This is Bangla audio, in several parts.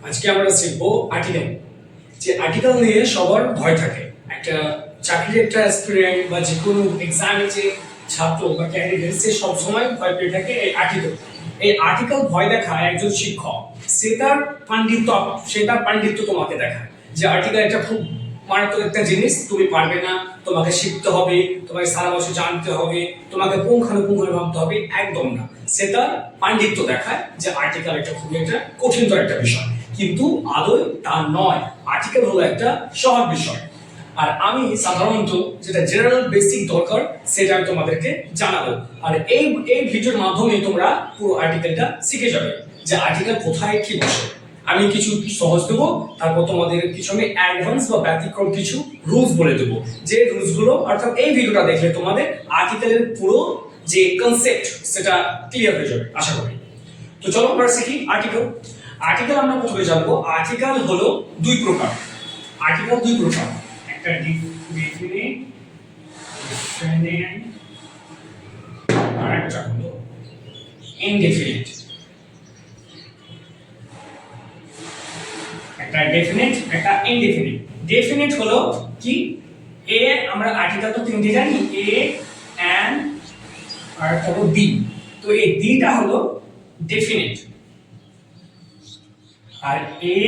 আজকে আমরা শিখবো আর্টিকেল। যে আর্টিকেল নিয়ে সবার ভয় থাকে। একটা চাকরির একটা অ্যাসপিরেন্ট বা যে কোনো এক্সামে যে ছাত্র বা ক্যান্ডিডেট সে সবসময় ভয় পেয়ে থাকে এই আর্টিকেল। এই আর্টিকেল ভয় দেখায় একজন শিক্ষক, সে তার পাণ্ডিত্য তোমাকে দেখায় যে আর্টিকেল একটা খুব মারাত্মক একটা জিনিস, তুমি পারবে না, তোমাকে শিখতে হবে, তোমাকে সারা বছর জানতে হবে, তোমাকে পুঙ্খানুপুঙ্খানু ভাবতে হবে। একদম না, সে তার পাণ্ডিত্য দেখায় যে আর্টিকেল একটা খুবই একটা কঠিনতর একটা বিষয়, কিন্তু আদৌ তা নয়। আর্টিকেল হলো একটা সহজ বিষয়। আর আমি সাধারণত যেটা জেনারেল বেসিক দরকার সেটা আমি তোমাদেরকে জানাবো। আর এই ভিডিওর মাধ্যমে তোমরা পুরো আর্টিকেলটা শিখে যাবে যে আর্টিকেল কোথায় কি বসে। আমি কিছু সহজ দেবো, তারপর তোমাদের কিছু আমি অ্যাডভান্স বা ব্যতিক্রম কিছু রুলস বলে দেবো, যে রুলসগুলো অর্থাৎ এই ভিডিওটা দেখলে তোমাদের আর্টিকেলের পুরো যে কনসেপ্ট সেটা ক্লিয়ার হয়ে যাবে আশা করি। তো চলো আমরা শিখি আর্টিকেল। আর্টিকেল আমরা প্রথমে জানবো আর্টিকেল হলো দুই প্রকার। আর্টিকেল দুই প্রকার, একটা ডেফিনিট আর একটা হলো ইনডেফিনিট। একটা ডেফিনিট একটা ইনডেফিনিট। ডেফিনিট হলো কি, এ আমরা আর্টিকেল তো তিনটে জানি, এ এন্ড আর তারপর বি। তো এই দিটা হলো ডেফিনিট, আর এ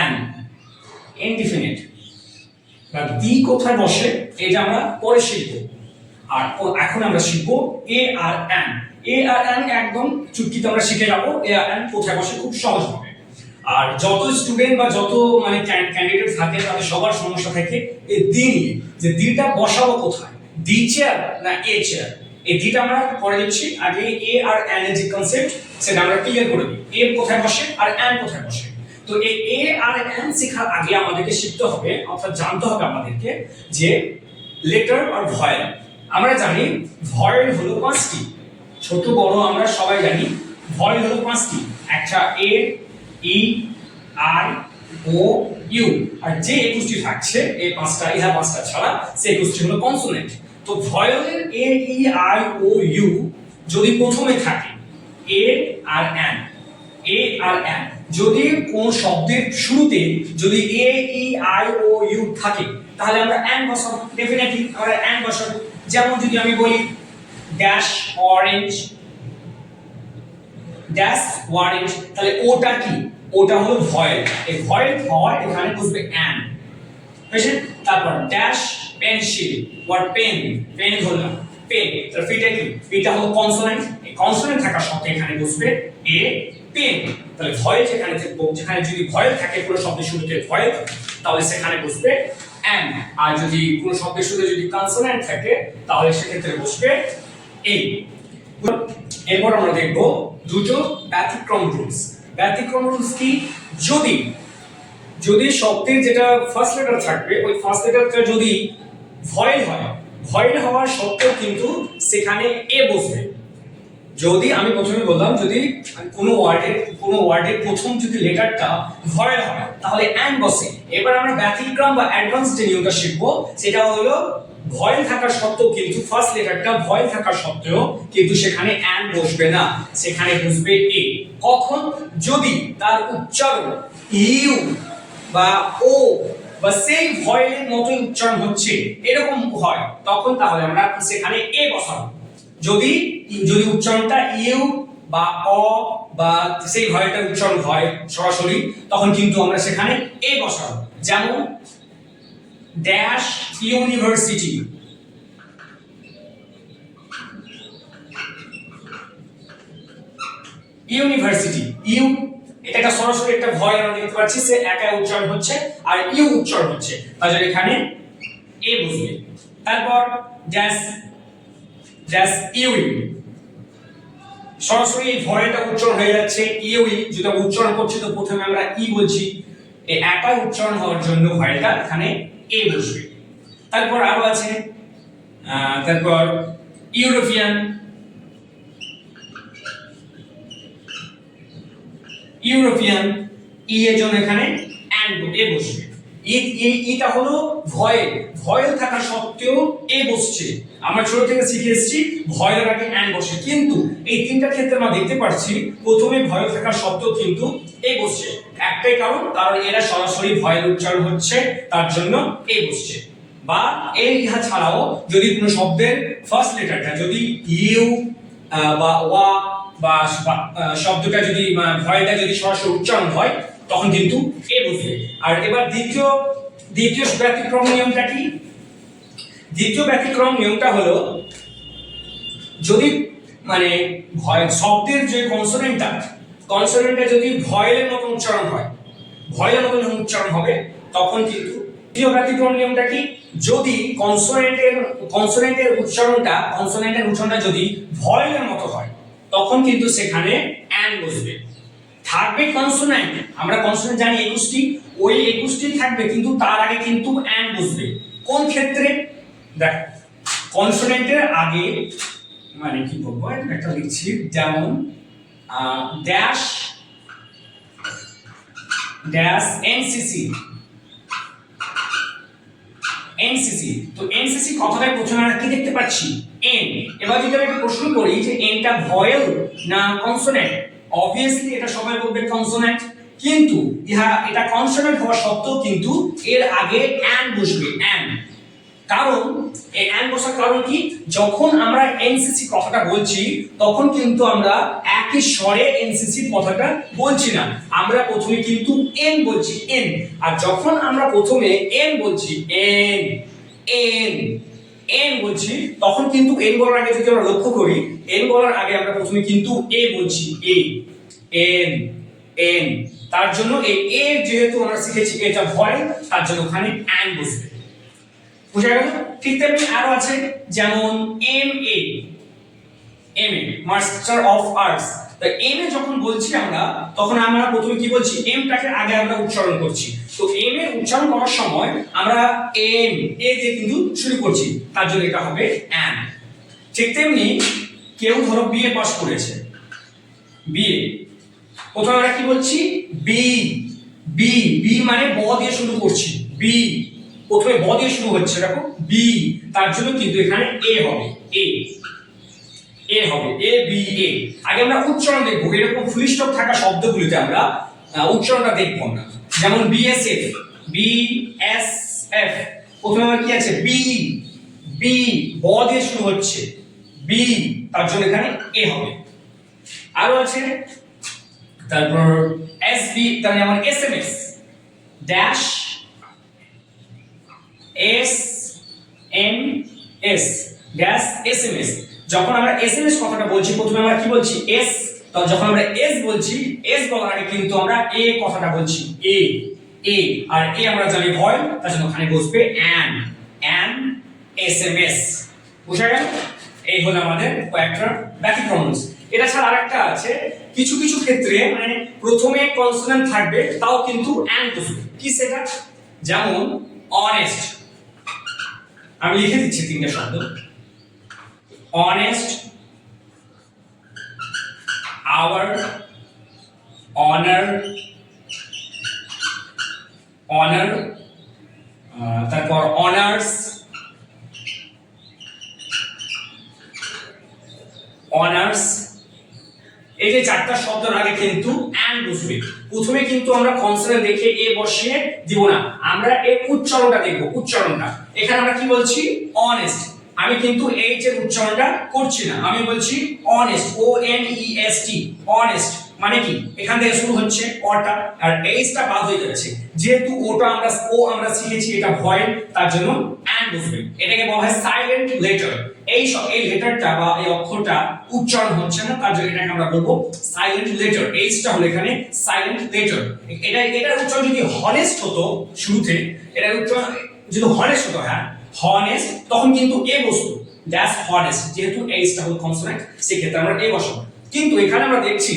এন্ড ইনডেফিনিট বা বি কোথায় বসে এটা আমরা পরে শিখবো। আর এখন আমরা শিখবো এ আর এন। এ আর এন একদম চুটকিতে আমরা শিখে যাবো এ আর এন কোথায় বসে, খুব সহজ হবে। আর যত স্টুডেন্ট বা যত মানে ক্যান্ডিডেট থাকে তাদের সবার সমস্যা থাকে এই দি নিয়ে, যে দিটা বসাবো কোথায়, দি চেয়ার না এ চেয়ার। এই দিটা আমরা পরে দিচ্ছি, আগে এ আর এন এর যে কনসেপ্ট সেটা আমরা ক্লিয়ার করে দিই, এ কোথায় বসে আর এন কোথায় বসে। তো এই এ আর এন শেখার আগে আমাদেরকে শিখতে হবে অর্থাৎ জানতে হবে আমাদেরকে যে লেটার আর ভয়েল। আমরা জানি ভয়েল হলো পাঁচটি, ছোট বড় আমরা সবাই জানি। ভয়েল হলো পাঁচটি, একটা এ, ই, আই, ও, ইউ, আর যে 21টি থাকছে এই পাঁচটা, ইহা পাঁচটা ছাড়া সে 21টি হলো কনসোনেন্ট। তো ভয়েলের এ, ই, আই, ও, ইউ যদি প্রথমে থাকে এ আর এন, এ আর এন, যদি কোন শব্দের শুরুতে যদি এ, ই, আই, ও, ইউ থাকে তাহলে আমরা এন বসাবো, ডেফিনেটলি আমরা এন বসাবো। যেমন যদি আমি বলি ড্যাশ অরেঞ্জ, ড্যাশ অরেঞ্জ, তাহলে ওটা কি, ওটা হলো ভয়েল। এই ভয়েল হওয়ার এখানে বসবে এন, বুঝছেন? তারপর dash pencil, or pen, pen হলো পেন, তাহলে ফিটা কি, এটা হলো কনসোনেন্ট। এই কনসোনেন্ট থাকা সত্ত্বে এখানে বসবে এ, পেন। তাহলে ভয়েল যেখানে থাকবে, যেখানে যদি ভয়েল থাকে পুরো শব্দের শুরুতে ভয়েল, তাহলে সেখানে বসবে এন। আর যদি কোনো শব্দের শুরুতে যদি কনসোনেন্ট থাকে তাহলে সেক্ষেত্রে বসবে এ। এরপর আমরা দেখব দুটো ব্যতিক্রম রুলস। ব্যতিক্রম রুলস কি, যদি যদি শব্দের যেটা ফার্স্ট লেটার থাকবে ওই ফার্স্ট লেটারটা যদি ভয়েল হয়, ভয়েল হওয়ার সত্ত্বেও কিন্তু সেখানে এ বসবে। যদি আমি প্রথমে বললাম যদি কোনো ওয়ার্ডের প্রথম যদি লেটারটা ভয়েল হয় তাহলে এন বসে। এবার আমরা ব্যতিক্রম বা অ্যাডভান্স যে নিয়মটা শিখবো সেটা হলো ভয়েল থাকা সত্ত্বেও কিন্তু ফার্স্ট লেটারটা ভয়েল থাকা সত্ত্বেও কিন্তু সেখানে এন বসবে না, সেখানে বসবে এ। কখন, যদি তার উচ্চারণ ইউ বা ও বা সেই ভয়েলের মতোই উচ্চারণ হচ্ছে এরকম হয় তখন তাহলে আমরা সেখানে এ বসাবো। যদি যদি উচ্চারণটা ইউ বা অ বা সেই ভয়েলটা উচ্চারণ হয় সরাসরি তখন কিন্তু আমরা সেখানে এ বসাবো। যেমন ড্যাশ ইউনিভার্সিটি, ইউনিভার্সিটি, ইউ এটা একটা সরাসরি একটা ভয়েল আমরা দেখতে পাচ্ছি, সে একা উচ্চারণ হচ্ছে আর ইউ উচ্চারণ হচ্ছে, তাহলে এখানে এ বসবে। তারপর ড্যাশ ড্যাশ ইউ, সরাসরি এই ভয়েলটা উচ্চারণ হয়ে যাচ্ছে ইউ, যেটা উচ্চারণ করছি তো প্রথমে আমরা ই বলছি, এই একা উচ্চারণ হওয়ার জন্য ভয়েলটা এখানে এ বসবে। তারপর আরো আছে তারপর ইউরোপিয়ান, ইউরোপিয়ান ই এর জন্য এখানে এন এ বসবে। এটা হলো ভয়েল, ভয়েল থাকা সত্ত্বেও এ বসছে। আমরা ছোট থেকে শিখে এসেছি ভয়েলের আগে এন বসে, কিন্তু এই তিনটা ক্ষেত্রে আমরা দেখতে পাচ্ছি প্রথমে ভয়েল থাকা সত্ত্বেও কিন্তু এ বসছে। একটাই কারণ, কারণ এরা সরাসরি ভয়েল উচ্চারণ হচ্ছে, তার জন্য এ বসছে। বা এই ইহা ছাড়াও যদি কোনো শব্দের ফার্স্ট লেটারটা যদি ইউ বা ওয়া বা শব্দটা যদি ভয়েলটা যদি সরাসরি উচ্চারণ হয় তখন কিন্তু এ বসবে। আর এবার দ্বিতীয় ব্যতিক্রম নিয়মটা কি? দ্বিতীয় ব্যতিক্রম নিয়মটা হলো যদি শব্দের যে কনসোনেন্টটা যদি ভয়েলের মতো উচ্চারণ হয়, ভয়েলের মতো যখন উচ্চারণ হবে তখন কিন্তু দ্বিতীয় ব্যতিক্রম নিয়মটা কি? যদি কনসোনেন্টের উচ্চারণটা যদি ভয়েলের মতো হয় তখন কিন্তু সেখানে অ্যান বসবে। থাকবে কনসোনেন্ট, আমরা কনসোনেন্ট জানি 21টি, ওই 21টি থাকবে কিন্তু তার আগে কিন্তু অ্যান বসবে। কোন ক্ষেত্রে? দেখ, কনসোনেন্টের আগে কি বলবো, একটা লিখছি, যেমন ড্যাশ এনসিসি। তো এনসিসি কথাটাই প্রথমে আমরা কি দেখতে পাচ্ছি? এন। এবার যদি আমি একটা প্রশ্ন করি যে এনটা ভয়েল না কনসোনেন্ট, অবভিয়াসলি এটা সবাই বলবে কনসোনেন্ট, কিন্তু এটা কনসোনেন্ট হওয়া সত্ত্বেও কিন্তু এর আগে অ্যান বসবে, অ্যান। কারণ এই অ্যান বসার কারণ কি? যখন আমরা এনসিসি কথাটা বলছি তখন কিন্তু আমরা একই স্বরে এনসিসি কথাটা বলছি না, আমরা প্রথমে কিন্তু এন বলছি, এন। আর যখন আমরা প্রথমে এন বলছি, এন বলছি, তখন কিন্তু এন বলার আগে যদি আমরা লক্ষ্য করি, এন বলার আগে আমরা প্রথমে কিন্তু এ বলছি, এন। তার জন্য এই এ যেহেতু আমরা শিখেছি এটা ভয়েল, তার জন্য ওখানে অ্যান বসবে। বুঝা গেল? ঠিক তেমনি আরো আছে, যেমন M A master of arts. তো এম এ যখন বলছি আমরা, তখন আমরা প্রথমে কি বলছি? এমটাকে আগে আমরা উচ্চারণ করছি। তো এম এর উচ্চারণ করার সময় আমরা এম এ দিয়ে কিন্তু শুরু করছি, তার জন্য এটা হবে অ্যান। ঠিক তেমনি কেউ ধরো বিএ পাস করেছে, বিএ, প্রথমে আমরা কি বলছি? বি মানে ব দিয়ে শুরু করছি, বি, প্রথমে ব দিয়ে শুরু হচ্ছে, দেখো বি, তার জন্য কিন্তু এখানে এ হবে, এ বি এ। আগে আমরা উচ্চারণ দেখবো, এরকম ফুল স্টপ থাকা শব্দগুলোতে আমরা উচ্চারণটা দেখবো না। যেমন বিএসএফ, প্রথমে আমার কি আছে? বি, ব দিয়ে শুরু হচ্ছে, বি, তার জন্য এখানে এ হবে। আরো আছে, তারপর এসবি, তার মানে আমার SMS, dash SMS, dash SMS. যখন আমরা এসএমএস কথাটা বলছি প্রথমে আমরা কি বলছি? এস। তো যখন আমরা এস বলছি, এস বলার আগে কিন্তু আমরা এ কথাটা বলছি, এ। আর এ আমরা জানি ভয়েল, তার জন্য ওখানে বসবে অ্যান, এসএমএস। বুঝা গেল? এই হলো আমাদের কয়েকটা ব্যতিক্রম। এটা ছাড়া আরেকটা আছে, কিছু ক্ষেত্রে প্রথমে কনসোনেন্ট থাকবে তাও কিন্তু অ্যান বসবে। কি সেটা? যেমন অনেস্ট, আমি লিখে দিচ্ছি তিনটা শব্দ, অনেস্ট, আওয়ার, অনার, তারপর অনার্স, এই যে চারটা শব্দের আগে কিন্তু অ্যান বসবে। প্রথমে কিন্তু আমরা কনসোনেন্ট দেখে এ বসিয়ে দিব না, আমরা এর উচ্চারণটা দেখব, উচ্চারণটা। এখানে আমরা কি বলছি? অনেস্ট। আমি কিন্তু এইচ এর উচ্চারণটা করছি না, আমি বলছি অনেস্ট, ONEST, অনেস্ট। মানে কি? এখান থেকে শুরু হচ্ছে অটা, আর এইচটা বাদ হয়ে যাচ্ছে, যেহেতু আমরা শিখেছি এটা ভয়েল, তার জন্য অ্যান বসবে। এটাকে বলা হয় সাইলেন্ট লেটার। এই লেটারটা বা এই অক্ষরটা উচ্চারণ হচ্ছে না, তার জন্য এটাকে আমরা বলবো সাইলেন্ট লেটার। এইচটা হলো এখানে সাইলেন্ট লেটার। এটার উচ্চারণ যদি হনেস্ট হতো শুরুতে, এটার উচ্চারণ যদি হনেস্ট হতো, হ্যাঁ হনেস্ট, তখন কিন্তু এ বসতো, দ্যাটস হনেস্ট। যেহেতু এইচটা হলো কনসোনেন্ট, সেক্ষেত্রে আমরা এ বসাবো। কিন্তু এখানে আমরা দেখছি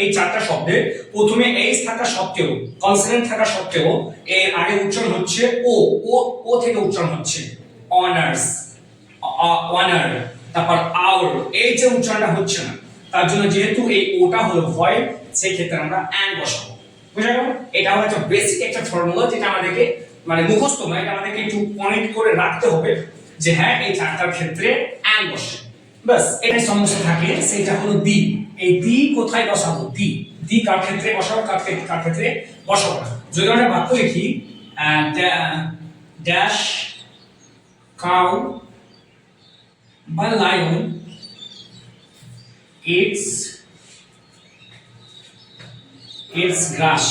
এই চারটা শব্দে প্রথমে এইচ থাকা সত্ত্বেও, কনসোনেন্ট থাকা সত্ত্বেও এর আগে উচ্চারণ হচ্ছে ও থেকে উচ্চারণ হচ্ছে অনার্স, অনার, তারপর আওয়ার, এই যে উচ্চারণটা হচ্ছে না, তার জন্য যেহেতু এই ওটা হলো ভয়েল, সেই ক্ষেত্রে আমরা অ্যান বসাবো। বুঝা গেল? এটা হলো একটা বেসিক একটা ফর্মুলা, যেটা আমাদেরকে মুখস্থ নয়, এটা আমাদেরকে একটু পয়েন্ট করে রাখতে হবে যে হ্যাঁ এই চারটার ক্ষেত্রে অ্যান বসে। বাস এটাই সমস্যা থাকে, সেটা হলো দি। এই দি কোথায় বসাবো? দি দি কার ক্ষেত্রে বসাবো, কার ক্ষেত্রে বসাবো না। যদি আমরা বাক্য লিখি ড্যাশ কাউ বা লায়ন ইটস গ্রাস,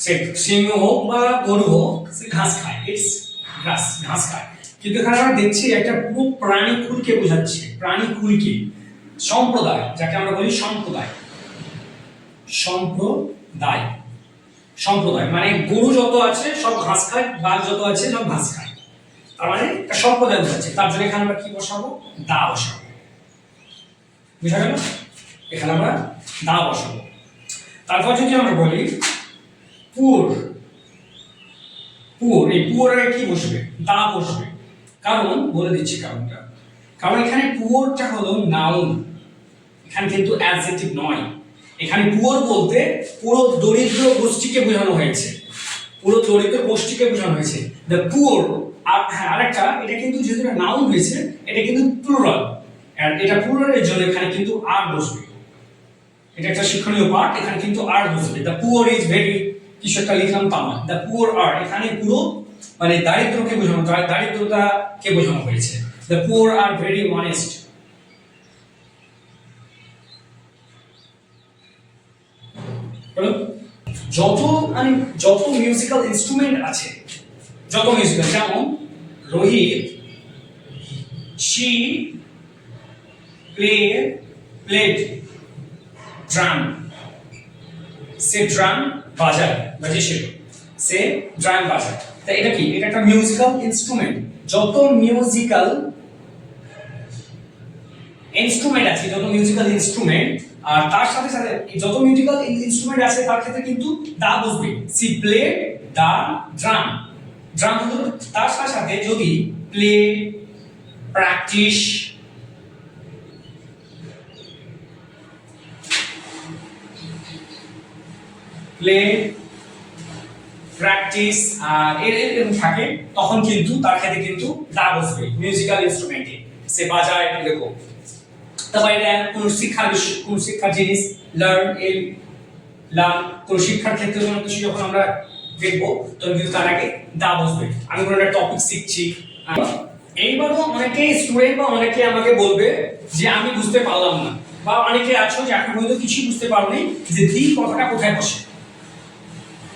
সে সিংহ হোক বা গরু হোক, সে ঘাস খায়, ইটস গ্রাস, ঘাস খায়। কিন্তু এখানে আমরা দেখছি একটা পুরো প্রাণীকুলকে বোঝাচ্ছে, প্রাণীকুলকে, সম্প্রদায়, যাকে আমরা বলি সম্প্রদায়। সম্প্রদায় সম্প্রদায় মানে গরু যত আছে সব ঘাস খায়, বাঘ যত আছে সব ঘাস খায়, তার মানে একটা সম্প্রদায় বোঝাচ্ছে। তার জন্য এখানে আমরা কি বসাবো? দা বসাবো। বুঝা গেল? এখানে আমরা দা বসাবো। তারপর যদি আমরা বলি পুর, পুর, এই পুরে কি বসবে? দা বসবে। কারণ বলে দিচ্ছি কারণটা। কারণ এখানে পুরটা হলো নাউন, এখানে কিন্তু অ্যাডজেক্টিভ নয়। এখানে পুর বলতে পুরো দরিদ্র গোষ্ঠীকে বোঝানো হয়েছে, পুরো দরিদ্র গোষ্ঠীকে বোঝানো হয়েছে। The poor. আর হ্যাঁ আরেকটা, এটা কিন্তু যেহেতু নাউন হয়েছে, এটা কিন্তু প্লুরাল, আর এটা প্লুরালের জন্য এখানে কিন্তু আর বসবে। এটা একটা শিক্ষণীয় পার্ট, এখানে কিন্তু আর বসবে। দ্য পুয়ার ইজ ভেরি, কিছু একটা লিখলাম তা না, দ্য পুয়ার আর, এখানে পুরো মানে দারিদ্রকে বোঝানো, দারিদ্রতাকে বোঝানো হয়েছে। The poor are very honest. যত মিউজিক্যাল ইনস্ট্রুমেন্ট আছে, যত মিউজিক্যাল, যেমন Rohit she played drum, say drum বাজায়, বাজিয়েছিল, সে ড্রাম বাজায়। তাই এটা কি? এটা একটা মিউজিক্যাল ইনস্ট্রুমেন্ট। যত মিউজিক্যাল ইনস্ট্রুমেন্ট আছে, যত মিউজিক্যাল ইনস্ট্রুমেন্ট, আর তার সাথে সাথে যত মিউজিক্যাল ইনস্ট্রুমেন্ট আছে তার ক্ষেত্রে কিন্তু দা বসবে। She play the drum, drum হলো, তার সাথে সাথে যদি প্লে, প্র্যাকটিস, প্লে, প্র্যাকটিস আর এরকম থাকে, তখন কিন্তু তার ক্ষেত্রে কিন্তু দা বসবে মিউজিক্যাল ইনস্ট্রুমেন্টে, সে বাজায় এরকম। তারপর এটা কোন শিক্ষার বিষয়, কোন শিক্ষার জিনিস, লার্ন, লার্ন, কোন শিক্ষার ক্ষেত্রে কোনো কিছু যখন আমরা দেখবো তখন কিন্তু তার আগে দা বসবে। আমি কোনো একটা টপিক শিখছি, এইবারও অনেকে স্টুডেন্ট বা অনেকে আমাকে বলবে যে আমি বুঝতে পারলাম না, বা অনেকে আছো যে এখন হয়তো কিছু বুঝতে পারোনি যে দি কথাটা কোথায় বসে।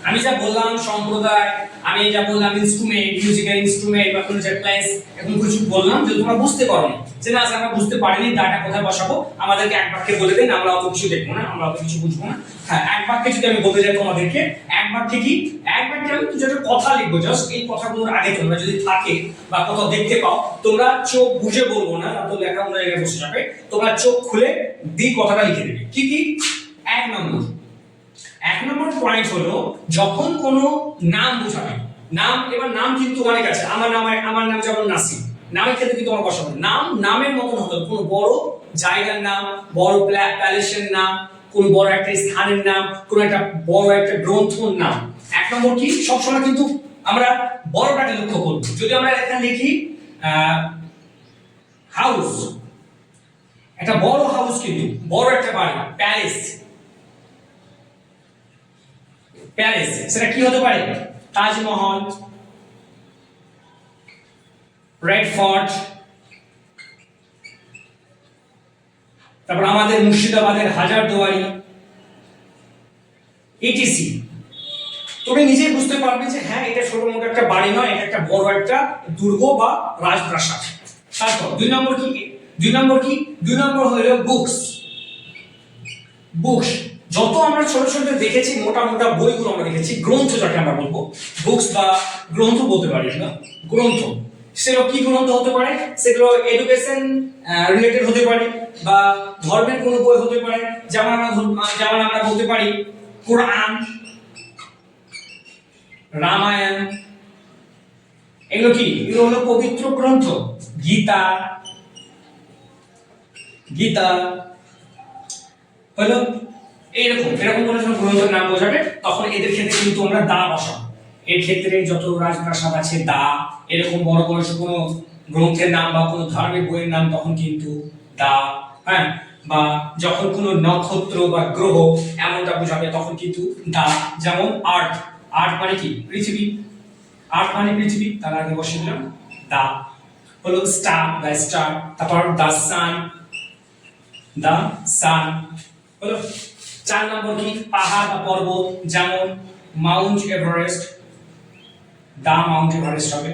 আমি যা বললাম সম্প্রদায়, আমি যা বললাম ইনস্ট্রুমেন্ট, মিউজিক্যাল ইনস্ট্রুমেন্ট বা কোনো যে প্লেস, এখন কিছু বললাম যে তোমরা বুঝতে পারোনি, যে না আমরা বুঝতে পারিনি দাটা কোথায় বসাবো, আমাদেরকে এক বাক্যে বলে দেন, আমরা অত কিছু দেখবো না, আমরা অত কিছু বুঝবো না। হ্যাঁ, এক বাক্যে যদি আমি বলতে যাই তোমাদেরকে, এক বাক্যে কি, এক বাক্যে আমি কিছু একটা কথা লিখবো, জাস্ট এই কথাগুলোর আগে তোমরা যদি থাকে বা কোথাও দেখতে পাও, তোমরা চোখ বুঝে বলবো না, তো লেখা অন্য জায়গায় বসে যাবে, তোমরা চোখ খুলে দি কথাটা লিখে দেবে। কি কি? এক নম্বর পয়েন্ট হলো যখন কোনো নাম বোঝাবে, নাম, এবার নাম কিন্তু অনেক আছে, আমার নাম যেমন নাসিম, নামের ক্ষেত্রে কিন্তু আমার বসাবো নাম, নামের মতন হতে হবে, কোনো বড় জায়গার নাম, বড় প্যালেসের নাম, কোন বড় একটা স্থানের নাম, কোন একটা বড় একটা গ্রন্থর নাম। এক নম্বর কি, সবসময় কিন্তু আমরা বড়টাকে লক্ষ্য করব। যদি আমরা এখানে লিখি হাউস, একটা বড় হাউস, কিন্তু বড় একটা বাড়ি, প্যালেস, প্যালেস, সেটা কি হতে পারে? তাজমহল, রেড ফোর্ট, তারপর আমাদের মুর্শিদাবাদের হাজারদুয়ারি, ইটিসি। তুমি নিজেই বুঝতে পারবে যে হ্যাঁ এটা ছোট মোটো একটা বাড়ি নয়, এটা একটা বড় একটা দুর্গ বা রাজপ্রাসাদ। তারপর দুই নম্বর কি? দুই নম্বর হলো বুকস। বুকস, যত আমরা ছোট ছোট দেখেছি, মোটা মোটা বইগুলো আমরা দেখেছি, গ্রন্থ যাকে আমরা বলবো, বুকস বা গ্রন্থ বলতে পারি না, গ্রন্থ, সেগুলো কি গ্রন্থ হতে পারে? সেগুলো এডুকেশন রিলেটেড হতে পারে বা ধর্মের কোনো বই হতে পারে, যেমন আমরা বলতে পারি কোরআন, রামায়ণ, এগুলো কি? এগুলো হলো পবিত্র গ্রন্থ। গীতা হলো এরকম কোন গ্রন্থের নাম বোঝাবে, তখন এদের ক্ষেত্রে কিন্তু আমরা দা বসাবো। এর ক্ষেত্রে যত রাজপ্রাসাদ আছে দা, এরকম বড় কোনো গ্রন্থের নাম বা কোনো ধার্মিক বইয়ের নাম তখন কিন্তু দা, হ্যাঁ, বা যখন কোনো নক্ষত্র বা গ্রহ এমনটা বোঝাবে তখন কিন্তু দা। যেমন আর্থ, আর্থ মানে কি পৃথিবী, আর্থ মানে পৃথিবী, তার আগে বসে দিলাম দা। হলো স্টার, দ্য স্টার। তারপর দা সান, দা সান হলো। 4 নম্বর কি পাহাড় বা পর্বত, যেমন মাউন্ট এভারেস্ট, দা মাউন্ট এভারেস্ট হবে,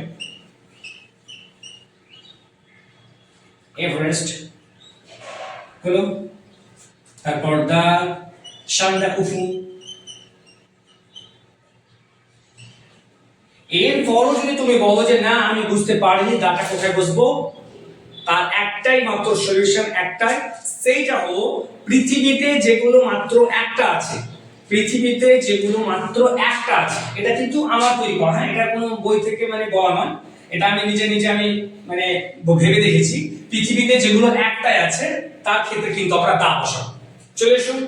এভারেস্ট হলো। তারপর দা শান্দাকুফু। এরপরও যদি তুমি বলো যে না আমি বুঝতে পারিনি দাটা কোথায় বসবো, তার একটাই মাত্র সলিউশন, একটাই, সেইটা হলো পৃথিবীতে যেগুলো মাত্র একটা আছে, পৃথিবীতে যেগুলো মাত্র একটা আছে, এটা কিন্তু আমার তৈরি করা, হ্যাঁ, এটা কোনো বই থেকে মানে বলা নয়, এটা আমি নিজে নিজে আমি মানে ভেবে দেখেছি। পৃথিবীতে যেগুলো একটাই আছে তার ক্ষেত্রে কিন্তু আমরা দা বসাবো। চলে এসুন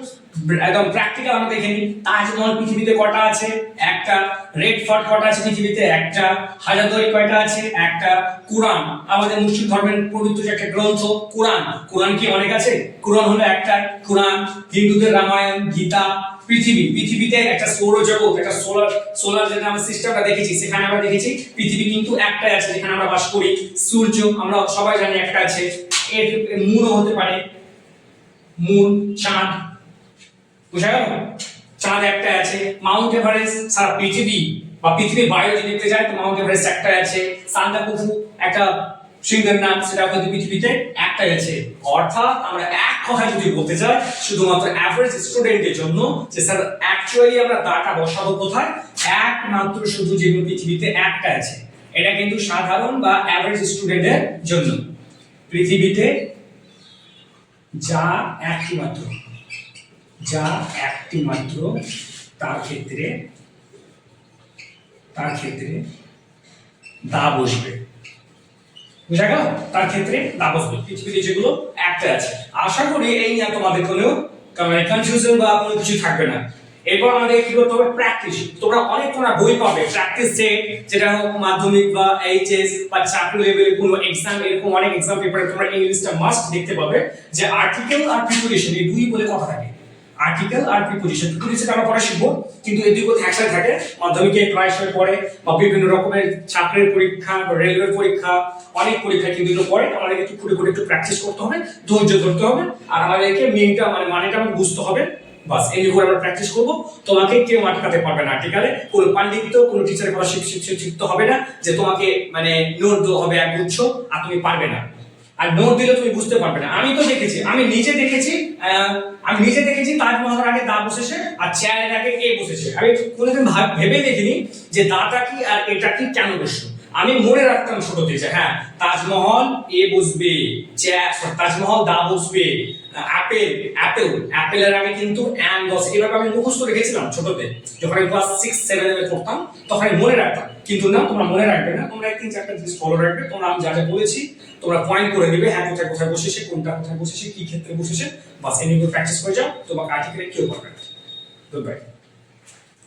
একদম প্র্যাকটিক্যাল আমরা দেখে নিই। তাজমহল পৃথিবীতে কটা আছে? একটা। রেড ফোর্ট কটা আছে পৃথিবীতে? একটা। হাজারদুয়ারি কয়টা আছে? একটা। কুরআন, আমাদের মুসলিম ধর্মের পবিত্র যে একটা গ্রন্থ কুরআন, কুরআন কি অনেক আছে? কুরআন হলো একটা। কুরআন, হিন্দুদের রামায়ণ, গীতা। পৃথিবী, পৃথিবীতে একটা সৌরজগৎ, একটা সোলার যেটা আমরা সিস্টেমটা দেখেছি, সেখানে আমরা দেখেছি পৃথিবী কিন্তু একটাই আছে যেখানে আমরা বাস করি। সূর্য আমরা সবাই জানি একটা আছে, এর মুনও হতে পারে, মুন, চাঁদ, বুঝা গেল? চাঁদ একটা আছে। মাউন্ট এভারেস্ট সারা পৃথিবী বা পৃথিবীর বাইরে যদি দেখতে যায় তো মাউন্ট এভারেস্ট একটা আছে। সান্দাকুফু একটা সিংহের নাম, সেটা হয়তো পৃথিবীতে একটাই আছে। অর্থাৎ আমরা এক কথায় যদি বলতে চাই শুধুমাত্র অ্যাভারেজ স্টুডেন্টের জন্য যে স্যার অ্যাকচুয়ালি আমরা দাটা বসাবো কোথায়, একমাত্র শুধু যেগুলো পৃথিবীতে একটা আছে, এটা কিন্তু সাধারণ বা অ্যাভারেজ স্টুডেন্টের জন্য। পৃথিবীতে যা একটি মাত্র, যা একটি মাত্র, তার ক্ষেত্রে দা বসবে, বুঝা গেল? তার ক্ষেত্রে দা বসবে, পৃথিবীতে যেগুলো একটা আছে। আশা করি এই নিয়ে তোমাদের কোনো কনফিউশন বা কোনো কিছু থাকবে না। এরপর আমাদের কি করতে হবে? প্র্যাকটিস। তোমরা বই পাবে প্র্যাকটিস সেট, যেটা হোক মাধ্যমিক বা এইচএস বা চাকরি লেভেলের কোনো এক্সাম, এরকম অনেক এক্সাম পেপারে তোমরা ইংলিশটা মাস্ট দেখতে পাবে যে আর্টিকেল আর প্রিপোজিশন এই দুই বলে কথা থাকে। আর্টিকেল আর প্রিপোজিশন, প্রিপোজিশন আমরা পরে শিখবো, কিন্তু এই দুই কথা একসাথে থাকে। মাধ্যমিকে প্রায়শই পড়ে বা বিভিন্ন রকমের চাকরির পরীক্ষা বা রেলওয়ের পরীক্ষা, অনেক পরীক্ষা কিন্তু এগুলো পড়ে। আমাদেরকে একটু করে একটু প্র্যাকটিস করতে হবে, ধৈর্য ধরতে হবে, আর আমাদেরকে মেইনটা মানেটা আমাদের বুঝতে হবে। বাস এই করে আমরা প্র্যাকটিস করব। তোমাকে কেউ আটকাতে পারবে না আর্টিকেলে, কোনো পাণ্ডিত্য, কোনো টিচারের কথা শিখতে হবে না যে তোমাকে মানে নোট দেওয়া হবে একগুচ্ছ আর তুমি পারবে না, আর নোট দিলে তুমি বুঝতে পারবে না। আমি তো দেখেছি, আমি নিজে দেখেছি তাজমহলের আগে দা বসেছে আর চেয়ারের আগে এ বসেছে। আমি কোনোদিন ভেবে দেখিনি যে দাটা কি আর এটা কি কেন বসলো। আমি মনে রাখতাম ছোটতে যে হ্যাঁ তাজমহল এ বসবে, তাজমহল দা বসবে, অ্যাপেলের আগে কিন্তু অ্যান বসে, এভাবে আমি মুখস্থ রেখেছিলাম ছোটতে। যখন আমি ক্লাস 6-7 এ পড়তাম তখন আমি মনে রাখতাম, কিন্তু না তোমরা মনে রাখবে না, তোমরা 3-4টা জিনিস ফলো রাখবে। তোমরা আমি যা যা বলেছি তোমরা পয়েন্ট করে নেবে, হ্যাঁ কোথায় কোথায় বসেছে, কোনটা কোথায় বসেছে, কি ক্ষেত্রে বসেছে, বাস এই নিয়ে প্র্যাকটিস করে যাও, তোমাকে আর্টিকেলে কেউ পারবে না। Good bye.